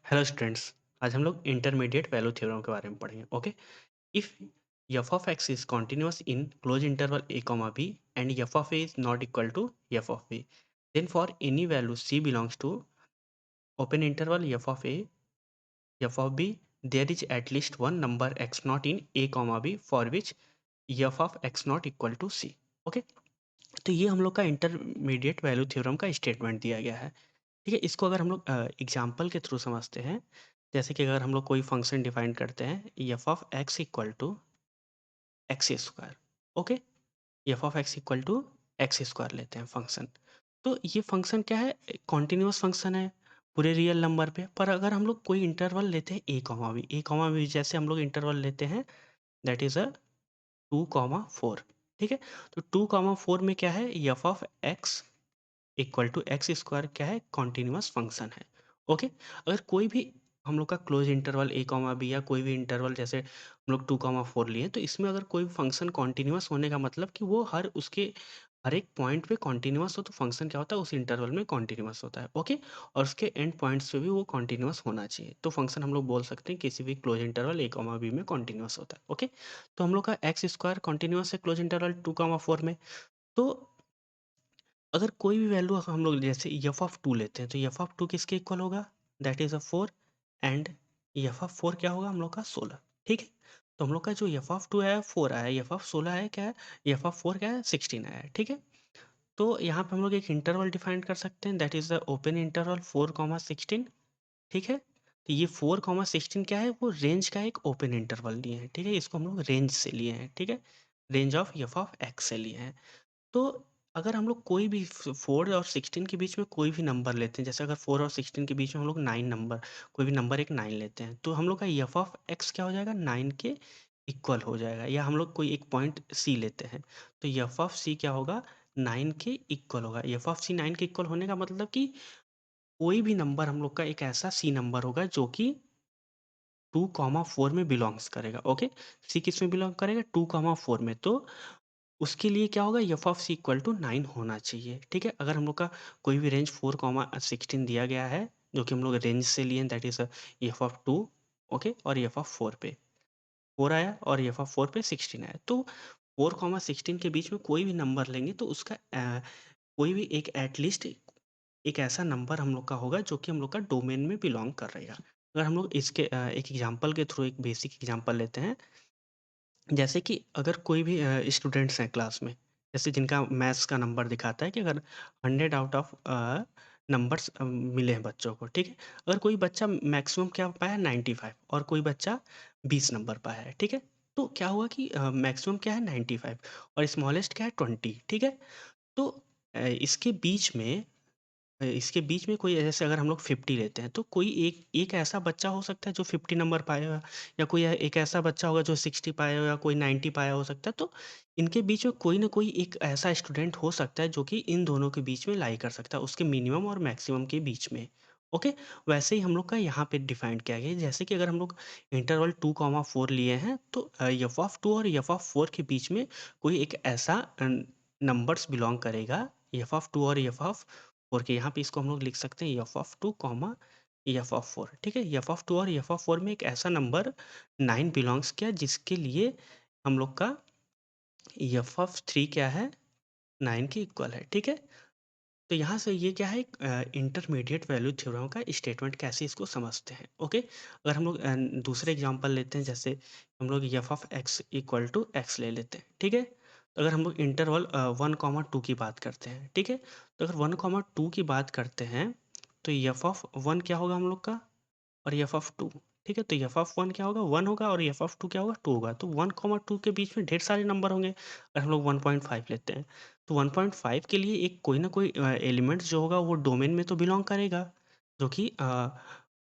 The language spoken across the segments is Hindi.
Hello students. आज हम लोग इंटरमीडिएट वैल्यू थ्योरम के बारे में पढ़ेंगे। Okay, if f of x is continuous in close interval a comma b and f of a is not equal to f of b, then for any value c belongs to open interval f of a f of b, there is at least one number x not in a comma b for which f of x not equal to c. Okay, तो ये हम लोग का इंटरमीडिएट वैल्यू थ्योरम का स्टेटमेंट दिया गया है। ठीक है, इसको अगर हम लोग एग्जाम्पल के थ्रू समझते हैं, जैसे कि अगर हम लोग कोई फंक्शन डिफाइन करते हैं f of x equal to x square. Okay, f of x equal to x square लेते हैं फंक्शन। तो ये फंक्शन क्या है? कॉन्टिन्यूस फंक्शन है पूरे रियल नंबर पे। पर अगर हम लोग कोई इंटरवल लेते हैं ए कॉमा बी, जैसे हम लोग इंटरवल लेते हैं दैट इज अ 2,4। ठीक है, तो 2,4 में क्या है? F of x equal to x square क्या है? कॉन्टिन्यूअस फंक्शन है। ओके, अगर कोई भी हम लोग का close interval a comma B या कोई भी इंटरवल जैसे हम लोग 2,4 लिए, तो इसमें अगर कोई फंक्शन कॉन्टिन्यूअस होने का मतलब कि वो हर एक पॉइंट पे कॉन्टिन्यूअस हो, तो फंक्शन क्या होता है? उस इंटरवल में कॉन्टिन्यूअस होता है। ओके, और उसके एंड पॉइंट्स पे भी वो कॉन्टिन्यूअस होना चाहिए, तो फंक्शन हम लोग बोल सकते हैं किसी भी close interval a comma b में कॉन्टिन्यूअस होता है। ओके, तो हम लोग का एक्स स्क्वायर कॉन्टिन्यूअस है क्लोज इंटरवल 2,4 में। तो अगर कोई भी वैल्यू हम लोग जैसे एफ ऑफ टू लेते हैं, तो एफ ऑफ टू किसके इक्वल होगा? That is a 4। And f of 4 क्या होगा हम लोग का? 16। ठीक है, तो हम लोग का जो एफ ऑफ टू है 4 आया, एफ ऑफ 16 है क्या है? एफ ऑफ 4 क्या है? 16 आया है। ठीक है, तो यहाँ पे हम लोग एक इंटरवल डिफाइन कर सकते हैं that is the open interval 4,16। ठीक है, तो ये 4,16 क्या है? वो रेंज का एक ओपन इंटरवल लिए हैं। ठीक है, इसको हम लोग रेंज से लिए हैं। ठीक है, range of F of x से लिए हैं। तो अगर हम लोग कोई भी 4 और 16 के बीच में कोई भी नंबर लेते हैं, जैसे अगर 4 और 16 के बीच में हम लोग 9 नंबर, कोई भी नंबर एक 9 लेते हैं, तो हम लोग का एफ ऑफ एक्स क्या हो जाएगा? 9 के इक्वल हो जाएगा। या हम लोग कोई एक पॉइंट सी लेते हैं, तो एफ ऑफ सी क्या होगा? 9 के इक्वल होगा। एफ ऑफ सी 9 के इक्वल होने का मतलब कि कोई भी नंबर हम लोग का एक ऐसा सी नंबर होगा जो कि 2,4 में बिलोंग्स करेगा। ओके, सी किस में बिलोंग करेगा? 2,4 में। तो उसके लिए क्या होगा? F of c equal to 9 होना चाहिए। ठीक है, अगर हम लोग का कोई भी रेंज 4,16 दिया गया है, जो कि हम लोग रेंज से लिए, that is f of two. Okay, और एफ ऑफ 4 पे 4 आया और एफ ऑफ 4 पे 16 आया, तो 4,16 के बीच में कोई भी नंबर लेंगे तो उसका कोई भी एक एटलीस्ट एक ऐसा नंबर हम लोग का होगा जो कि हम लोग का डोमेन में बिलोंग कर रहेगा। अगर हम लोग इसके एक एग्जांपल के थ्रू एक बेसिक एग्जांपल लेते हैं, जैसे कि अगर कोई भी स्टूडेंट्स हैं क्लास में, जैसे जिनका मैथ्स का नंबर दिखाता है कि अगर 100 आउट ऑफ नंबर्स मिले हैं बच्चों को। ठीक है, अगर कोई बच्चा मैक्सिमम क्या पाया? 95, और कोई बच्चा 20 नंबर पाया है। ठीक है, तो क्या हुआ कि मैक्सिमम क्या है? 95, और स्मॉलेस्ट क्या है? 20। ठीक है, तो इसके बीच में कोई जैसे अगर हम लोग 50 लेते हैं, तो कोई एक एक ऐसा बच्चा हो सकता है जो 50 नंबर पाएगा, या कोई एक ऐसा बच्चा होगा जो 60 पाया, या कोई 90 पाया हो सकता है। तो इनके बीच में कोई ना कोई एक ऐसा स्टूडेंट हो सकता है जो कि इन दोनों के बीच में लाई कर सकता है, उसके मिनिमम और मैक्सिमम के बीच में। ओके, वैसे ही हम लोग का यहाँ पे डिफाइन किया गया है। जैसे कि अगर हम लोग इंटरवल 2,4 लिए हैं, तो एफ ऑफ 2 और एफ ऑफ 4 के बीच में कोई एक ऐसा नंबर्स बिलोंग करेगा, एफ ऑफ 2 और एफ ऑफ 4 के। यहाँ पे इसको हम लोग लिख सकते हैं f of 2 comma F of 4। ठीक है, एफ ऑफ 2 और एफ ऑफ 4 में एक ऐसा नंबर 9 बिलोंग्स किया जिसके लिए हम लोग का एफ ऑफ 3 क्या है? 9 के इक्वल है। ठीक है, तो यहाँ से ये क्या है? इंटरमीडिएट वैल्यू थ्योरम का स्टेटमेंट कैसे इसको समझते हैं। ओके, अगर हम लोग दूसरे एग्जांपल लेते हैं, जैसे हम लोग f of x equal to x ले लेते हैं। ठीक है, तो अगर हम लोग इंटरवल 1,2 की बात करते हैं, ठीक है, तो अगर 1,2 की बात करते हैं, तो एफ ऑफ 1 क्या होगा हम लोग का? और एफ ऑफ 2। ठीक है, तो एफ ऑफ 1 क्या होगा? 1 होगा, और एफ ऑफ 2 क्या होगा? 2 होगा। तो 1,2 के बीच में ढेर सारे नंबर होंगे। अगर हम लोग 1.5 लेते हैं, तो 1.5 के लिए एक कोई ना कोई एलिमेंट जो होगा वो डोमेन में तो बिलोंग करेगा, जो कि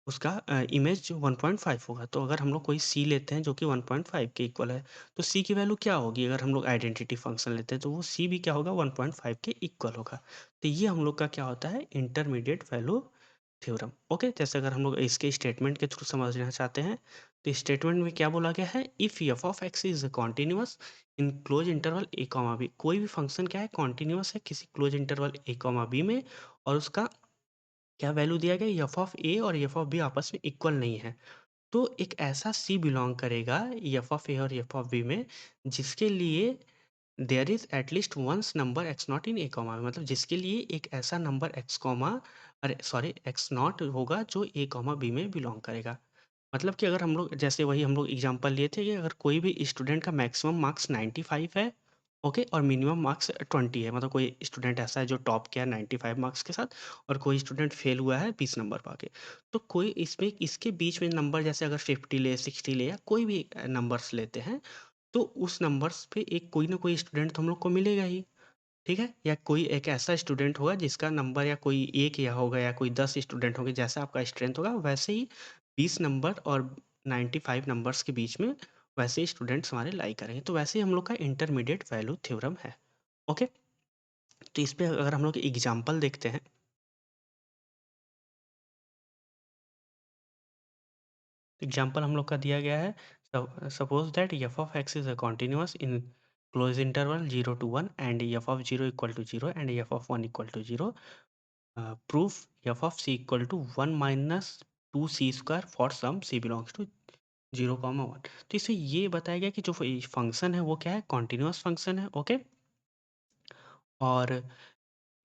उसका इमेज 1.5 होगा। तो अगर हम लोग कोई सी लेते हैं जो कि 1.5 के इक्वल है, तो सी की वैल्यू क्या होगी? अगर हम लोग आइडेंटिटी फंक्शन लेते हैं, तो वो सी भी क्या होगा? 1.5 के इक्वल होगा। तो ये हम लोग का क्या होता है? Intermediate value theorem. ओके, जैसे अगर हम लोग इसके स्टेटमेंट के थ्रू समझना चाहते हैं, तो स्टेटमेंट में क्या बोला गया है? If f of x is continuous in close interval a comma b, कोई भी फंक्शन क्या है? कॉन्टिन्यूअस है किसी close interval a comma b में, और उसका क्या वैल्यू दिया गया, एफ ऑफ ए और एफ ऑफ बी आपस में इक्वल नहीं है। तो एक ऐसा सी बिलोंग करेगा एफ ऑफ ए और एफ ऑफ बी में, जिसके लिए there is at least once number x not in a comma, मतलब जिसके लिए एक ऐसा नंबर एक्स कॉमा, अरे सॉरी एक्स नॉट होगा जो ए कॉमा बी में बिलोंग करेगा। मतलब कि अगर हम लोग जैसे वही हम लोग एग्जांपल लिए थे कि अगर कोई भी स्टूडेंट का मैक्सिमम मार्क्स 95 है, ओके, और मिनिमम मार्क्स 20 है, मतलब कोई स्टूडेंट ऐसा है जो टॉप किया 95 मार्क्स के साथ, और कोई स्टूडेंट फेल हुआ है 20 नंबर पाके, तो कोई इसमें इसके बीच में नंबर जैसे अगर 50 ले 60 ले या कोई भी नंबर्स लेते हैं, तो उस नंबर्स पे एक कोई ना कोई स्टूडेंट तो हम लोग को मिलेगा ही, ठीक है? या कोई एक ऐसा स्टूडेंट होगा जिसका नंबर या कोई 1 या होगा या कोई 10 स्टूडेंट होंगे, जैसा आपका स्ट्रेंथ होगा वैसे ही 20 नंबर और 95 नंबर्स के बीच में वैसे ही स्टूडेंट्स हमारे लाई करेंगे। तो वैसे ही हम लोग का इंटरमीडिएट वैल्यू थ्योरम है। ओके? तो इस पे अगर हम लोग एग्ज़ाम्पल देखते हैं, एग्ज़ाम्पल हम लोग का दिया गया है, suppose that f of x is a continuous in close interval 0 to 1 and f of 0 equal to 0 and f of 1 equal to 0। Proof f of c equal to 1 minus 2 c square for some c belongs to 0,1। तो इसमें ये बताया गया कि जो फंक्शन है वो क्या है, कॉन्टिन्यूअस फंक्शन है, ओके। और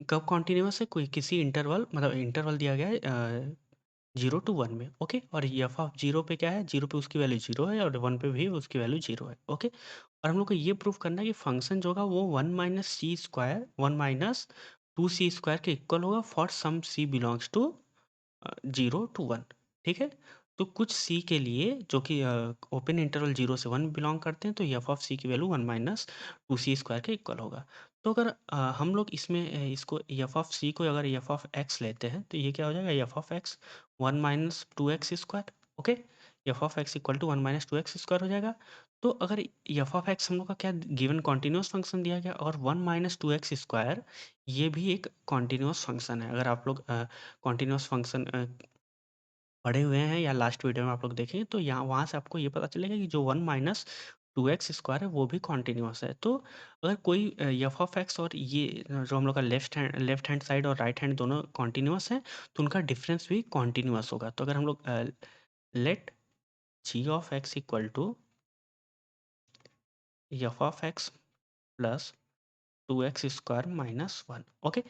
कब कॉन्टिन्यूअस है, कोई किसी इंटरवल, मतलब इंटरवल दिया गया है 0 to 1 में, ओके। और एफ ऑफ 0 पे क्या है, 0 पे उसकी वैल्यू 0 है और 1 पे भी उसकी वैल्यू 0 है, ओके। और हम लोग को ये प्रूफ करना है कि फंक्शन जो होगा वो 1 minus c square 1 minus 2 c square के इक्वल होगा for some c belongs to 0 to 1, ठीक है। तो कुछ सी के लिए जो कि ओपन इंटरवल 0 से 1 बिलोंग करते हैं, तो एफ ऑफ सी की वैल्यू 1 माइनस 2 सी स्क्वायर के इक्वल होगा। तो अगर हम लोग इसमें इसको एफ ऑफ सी को अगर एफ ऑफ एक्स लेते हैं, तो ये क्या हो जाएगा, f of x 1 minus 2 x square, okay. F of x equal to 1 minus 2 x square हो जाएगा। तो अगर एफ ऑफ एक्स हम लोग का क्या गिवन कॉन्टिन्यूस फंक्शन दिया गया, और 1 माइनस 2 एक्स स्क्वायर ये भी एक कॉन्टिन्यूस फंक्शन है। अगर आप लोग कॉन्टिन्यूस फंक्शन पढ़े हुए हैं या लास्ट वीडियो में आप लोग देखें, तो यहाँ वहाँ से आपको ये पता चलेगा कि जो 1 माइनस 2 एक्स स्क्वायर है वो भी कॉन्टिन्यूस है। तो अगर कोई एफ ऑफ एक्स और ये जो हम लोग का लेफ्ट हैंड साइड और राइट हैंड दोनों कॉन्टिन्यूस है, तो उनका डिफरेंस भी कॉन्टिन्यूस होगा। तो अगर हम लोग let g of x equal to f of x plus 2 x square minus 1, okay.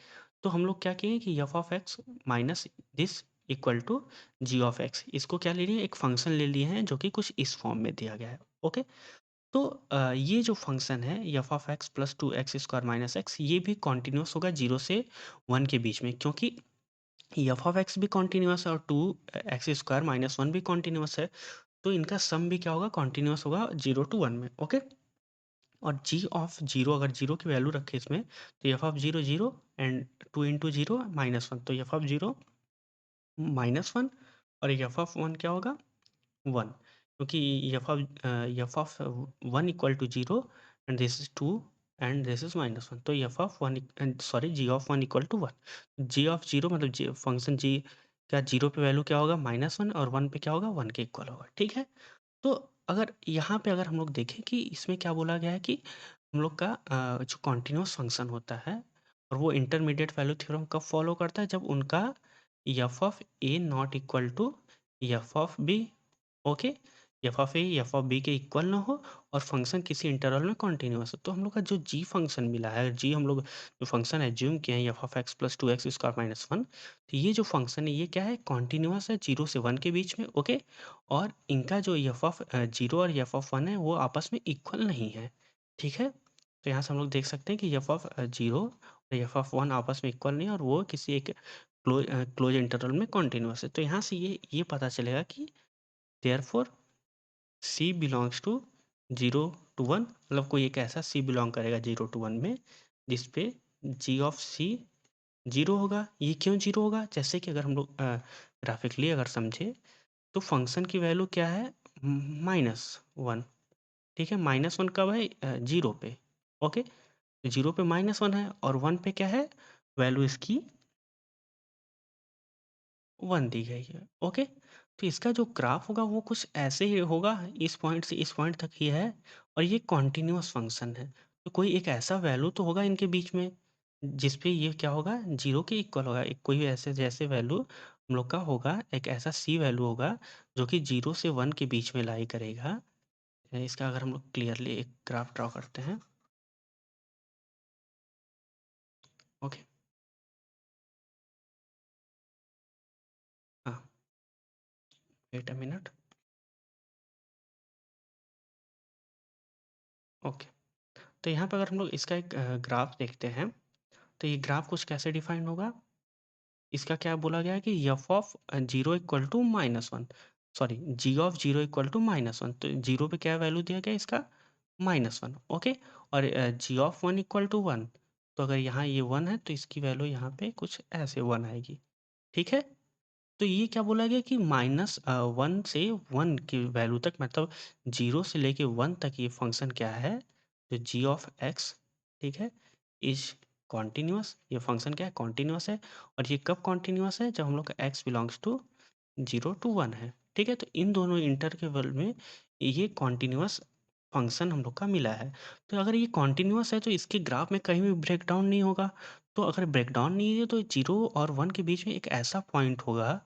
तो हम लोग क्या किए कि f of x minus this equal to g of x, इसको क्या ले लिए, एक फंक्शन ले लिए हैं जो कि कुछ इस फॉर्म में दिया गया है, ओके। तो ये जो फंक्शन है f of x plus 2 x square minus x, ये भी कॉन्टिन्यूस होगा 0 से 1 के बीच में, क्योंकि एफ ऑफ एक्स भी कॉन्टिन्यूस है और 2 एक्स स्क्वायर माइनस 1 भी कॉन्टिन्यूस है। तो इनका सम भी क्या होगा, कॉन्टिन्यूस होगा 0 to 1 में, ओके। और जी ऑफ 0, अगर 0 की वैल्यू रखें इसमें, तो f of 0 0 and 2 into 0 minus 1, तो एफ ऑफ 0 माइनस 1 और एफ ऑफ 1 क्या होगा, 1, क्योंकि f of 1 equal to 0 and this is 2 and this is minus 1, तो f of 1 sorry g of 1 equal to 1। G of 0 मतलब जी फंक्शन जी का 0 पे वैल्यू क्या होगा, माइनस 1, और 1 पे क्या होगा, 1 के इक्वल होगा, ठीक है। तो अगर यहाँ पे अगर हम लोग देखें कि इसमें क्या बोला गया है कि हम लोग का जो कॉन्टिन्यूस फंक्शन होता है, और वो इंटरमीडिएट वैल्यू थ्योरम कब फॉलो करता है, जब उनका f of a not equal to f of b, okay. F of a f of b के इक्वल ना हो और फंक्शन किसी इंटरवल में कॉन्टिन्यूस हो। तो हम लोग का जो जी फंक्शन मिला है, जी हम लोग जो फंक्शन एज्यूम किए हैं f of x plus 2 x square minus 1, तो ये जो फंक्शन है ये क्या है, कॉन्टिन्यूस है 0 से 1 के बीच में, ओके। और इनका जो एफ ऑफ 0 और एफ ऑफ 1 है वो आपस में इक्वल नहीं है, ठीक है। तो यहाँ से हम लोग देख सकते हैं कि एफ ऑफ 0 और एफ ऑफ 1 आपस में इक्वल नहीं है और वो किसी एक क्लोज इंटरवल में कॉन्टिन्यूस है। तो यहाँ से ये पता चलेगा कि therefore c belongs to 0 to 1, मतलब कोई एक ऐसा सी बिलोंग करेगा 0 to 1 में जिस पे जी ऑफ सी 0 होगा। ये क्यों 0 होगा, जैसे कि अगर हम लोग ग्राफिकली अगर समझे, तो फंक्शन की वैल्यू क्या है, -1, ठीक है। -1 कब है, 0 पे, ओके। 0 पे -1 है और 1 पे क्या है, वैल्यू इसकी 1 दी गई है, ओके। तो इसका जो ग्राफ होगा वो कुछ ऐसे ही होगा, इस पॉइंट से इस पॉइंट तक ही है, और ये कॉन्टिन्यूअस फंक्शन है। तो कोई एक ऐसा वैल्यू तो होगा इनके बीच में जिस पे ये क्या होगा, 0 के इक्वल होगा। एक कोई ऐसे जैसे वैल्यू हम लोग का होगा, एक ऐसा सी वैल्यू होगा जो कि 0 से 1 के बीच में लाई करेगा। इसका अगर हम लोग क्लियरली एक ग्राफ ड्रॉ करते हैं। ओके। हाँ, वेट अ मिनट। ओके, तो यहाँ पे अगर हम लोग इसका एक ग्राफ देखते हैं, तो ये ग्राफ कुछ कैसे डिफाइन होगा। इसका क्या बोला गया है कि f of 0 equal to -1, sorry g of 0 equal to -1, तो 0 पे क्या वैल्यू दिया गया इसका, -1। ओके, और जी ऑफ 1 इक्वल टू 1, तो अगर यहाँ ये 1 है तो इसकी वैल्यू यहाँ पे कुछ ऐसे 1 आएगी। ठीक है, तो ये क्या बोला गया कि -1 से 1 की वैल्यू तक, मतलब 0 से लेके 1 तक ये फंक्शन क्या है, तो जी ऑफ एक्स, ठीक है, इज कॉन्टिन्यूअस। ये फंक्शन क्या है, कॉन्टिन्यूअस है। और ये कब कॉन्टिन्यूअस है, जब हम लोग का एक्स बिलोंग्स टू 0 टू 1 है। ठीक है, तो इन दोनों इंटरवल में ये कॉन्टिन्यूअस फंक्शन हम लोग का मिला है। तो अगर ये कॉन्टिन्यूअस है तो इसके ग्राफ में कहीं भी ब्रेकडाउन नहीं होगा। तो अगर ब्रेकडाउन नहीं है तो 0 और 1 के बीच में एक ऐसा पॉइंट होगा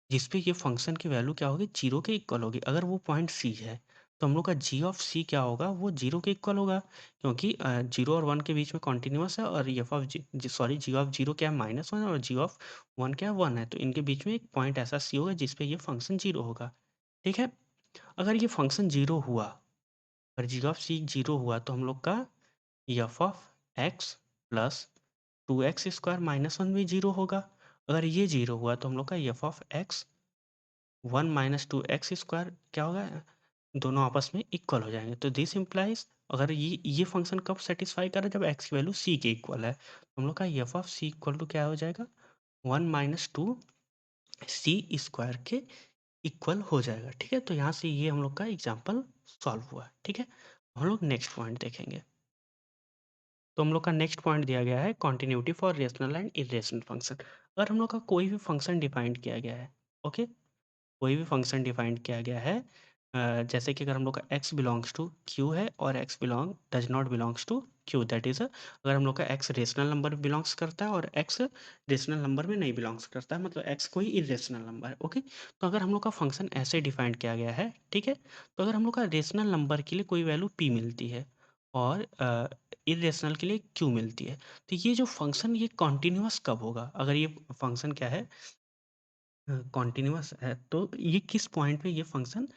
जिस पे ये फंक्शन की वैल्यू क्या होगी, 0 के इक्वल होगी। अगर वो पॉइंट सी है तो हम लोग का जी ऑफ सी क्या होगा, वो 0 के इक्वल होगा, क्योंकि 0 और 1 के बीच में कॉन्टिन्यूअस है। और f of sorry g of 0 क्या है, -1, और जी ऑफ 1 क्या है, 1 है। तो इनके बीच में एक पॉइंट ऐसा सी होगा जिस पे ये फंक्शन 0 होगा। ठीक है, अगर ये फंक्शन 0 हुआ और जी ऑफ सी 0 हुआ तो हम लोग का f of x plus 2x square -1 भी 0 होगा। अगर ये 0 हुआ तो हम लोग का f of x 1 minus 2x square क्या होगा, दोनों आपस में इक्वल हो जाएंगे। तो दिस इम्प्लाइज, अगर ये फंक्शन कब सेटिस्फाई कर रहा है, जब x की वैल्यू c के इक्वल है, तो हम लोग का f of c equal to क्या हो जाएगा, 1 माइनस 2c स्क्वायर के इक्वल हो जाएगा। ठीक है, तो यहाँ से ये हम लोग का एग्जाम्पल सॉल्व हुआ। ठीक है, हम लोग नेक्स्ट पॉइंट देखेंगे। तो हम लोग का नेक्स्ट पॉइंट दिया गया है continuity for rational and irrational function. अगर हम लोग का कोई भी फंक्शन डिफाइंड किया गया है, ओके, कोई भी फंक्शन डिफाइंड किया गया है, जैसे कि अगर हम लोग का x बिलोंग्स टू q है और x does not belongs to q, that is अगर हम लोग का x रेशनल नंबर बिलोंग्स करता है और x रेशनल नंबर में नहीं बिलोंग्स करता है, मतलब x कोई इरेशनल नंबर है। ओके, तो अगर हम लोग का फंक्शन ऐसे डिफाइंड किया गया है, ठीक है, तो अगर हम लोग का रेशनल नंबर के लिए कोई वैल्यू p मिलती है और इरेशनल के लिए q मिलती है, तो ये जो फंक्शन ये कॉन्टिन्यूअस कब होगा, अगर ये फंक्शन क्या है, कॉन्टिन्यूअस है, तो ये किस पॉइंट पे ये फंक्शन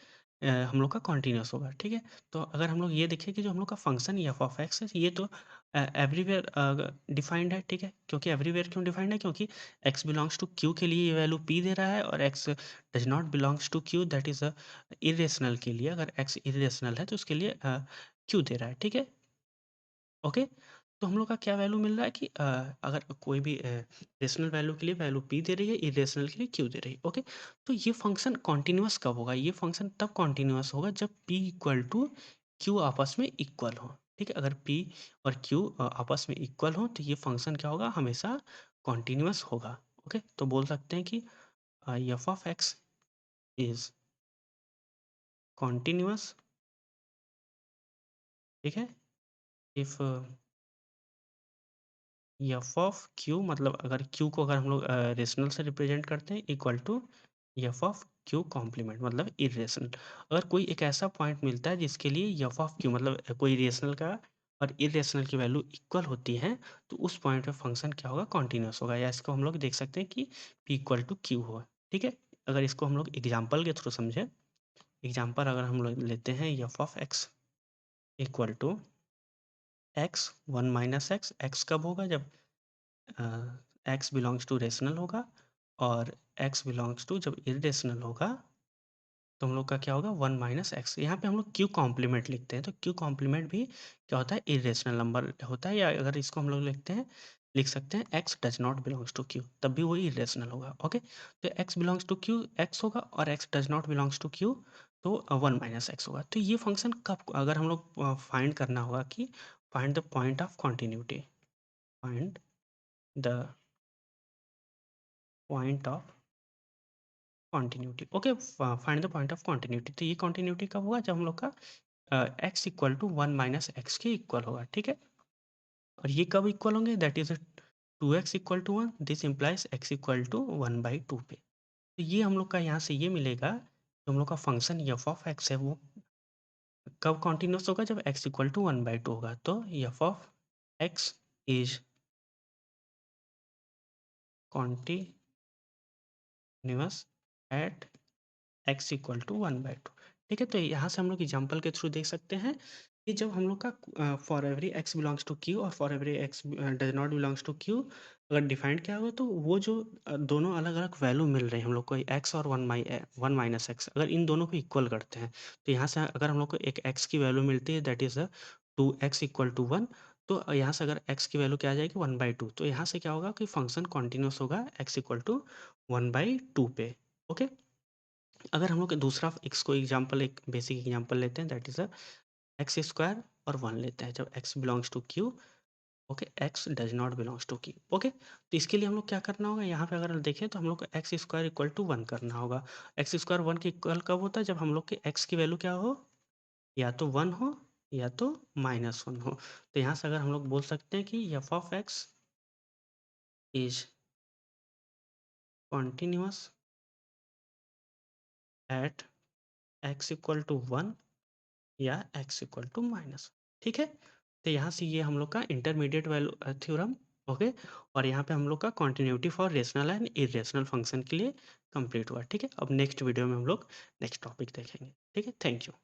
हम लोग का कॉन्टिन्यूअस होगा। ठीक है, तो अगर हम लोग ये देखें कि जो हम लोग का फंक्शन एफ ऑफ एक्स है, ये तो एवरीवेयर डिफाइंड है। ठीक है, क्योंकि एवरीवेयर क्यों डिफाइंड है, क्योंकि एक्स बिलोंग्स टू क्यू के लिए ये वैल्यू पी दे रहा है, और x does not belongs to q, that is irrational के लिए, अगर एक्स इरेशनल है तो उसके लिए क्यू दे रहा है। ठीक है, ओके, तो हम लोग का क्या वैल्यू मिल रहा है कि अगर कोई भी रेशनल वैल्यू के लिए वैल्यू p दे रही है, इरेशनल के लिए q दे रही है। ओके, तो ये फंक्शन कॉन्टिन्यूअस कब होगा, ये फंक्शन तब कॉन्टिन्यूअस होगा जब p इक्वल टू q आपस में इक्वल हो। ठीक है, अगर p और q आपस में इक्वल हो तो ये फंक्शन क्या होगा, हमेशा कॉन्टिन्यूअस होगा। ओके, तो बोल सकते हैं कि f of x is continuous. ठीक है, इफ एफ ऑफ क्यू, मतलब अगर क्यू को अगर हम लोग रेशनल से रिप्रेजेंट करते हैं, equal to f of q complement, मतलब इरेशनल। अगर कोई एक ऐसा पॉइंट मिलता है जिसके लिए एफ ऑफ क्यू, मतलब कोई रेशनल का और इरेशनल की वैल्यू इक्वल होती है, तो उस पॉइंट पे फंक्शन क्या होगा, कॉन्टिन्यूस होगा, या इसको हम लोग देख सकते हैं कि पी इक्वल टू क्यू हो। ठीक है, अगर इसको हम लोग एग्जाम्पल के थ्रू समझे, एग्जाम्पल अगर हम लोग लेते हैं, f of x equal to x 1 minus x, x कब होगा, जब एक्स बिलोंग्स टू रेशनल होगा, और एक्स बिलोंग्स टू जब इरेशनल होगा तो हम लोग का क्या होगा, 1 माइनस एक्स। यहाँ पे हम लोग क्यू कॉम्प्लीमेंट लिखते हैं, तो क्यू कॉम्प्लीमेंट भी क्या होता है, इरेशनल नंबर होता है, या अगर इसको हम लोग लिखते हैं, लिख सकते हैं x does not belongs to q, तब भी वही इरेशनल होगा। ओके, तो x belongs to q x होगा, और x does not belongs to q तो 1 माइनस एक्स होगा। तो ये फंक्शन कब, अगर हम लोग फाइंड करना होगा कि find the point of continuity, find the point of continuity. Okay, find the point of continuity, तो ये कॉन्टिन्यूटी कब होगा, जब हम लोग का x equal to 1 minus x के इक्वल होगा। ठीक है, और ये कब इक्वल होंगे, that is 2x equal to 1, this implies x equal to 1/2 पे। तो ये हम लोग का यहाँ से ये मिलेगा, जो हम लोग का फंक्शन एफ ऑफ एक्स है वो कब कॉन्टिन्यूस होगा, जब x इक्वल टू 1/2 होगा। तो f of x is continuous at x equal to 1/2। ठीक है, तो यहाँ से हम लोग एग्जाम्पल के थ्रू देख सकते हैं कि जब हम लोग का for every x belongs to q और for every x does not belongs to q अगर डिफाइंड किया होगा, तो वो जो दोनों अलग अलग वैल्यू मिल रहे हैं हम लोग को, x और 1 - x, अगर इन दोनों को इक्वल करते हैं, तो यहाँ से अगर हम लोग को एक x की वैल्यू मिलती है that is 2x equal to 1, तो यहाँ से अगर x की वैल्यू क्या आ जाएगी 1/2, तो यहाँ से क्या होगा कि फंक्शन कॉन्टिन्यूस होगा x इक्वल टू 1/2 पे। ओके, अगर हम लोग दूसरा एक्स को एग्जाम्पल, एक बेसिक एग्जाम्पल लेते हैं दैट इज एक्स स्क्वायर और 1 लेते हैं, जब x belongs to q, okay, x does not belongs to q। Okay, तो इसके लिए हम लोग क्या करना होगा, यहाँ पे अगर हम देखें तो हम लोग को एक्स स्क्वायर इक्वल टू 1 करना होगा। एक्स स्क्वायर 1 के इक्वल कब होता है, जब हम लोग के x की वैल्यू क्या हो, या तो 1 हो या तो -1 हो। तो यहाँ से अगर हम लोग बोल सकते हैं कि f of x is continuous at x equal to 1 या x इक्वल टू माइनस। ठीक है, तो यहाँ से ये हम लोग का इंटरमीडिएट वैल्यू थ्योरम, ओके, और यहाँ पे हम लोग का continuity for rational and irrational function के लिए कंप्लीट हुआ। ठीक है, अब नेक्स्ट वीडियो में हम लोग नेक्स्ट टॉपिक देखेंगे। ठीक है, थैंक यू।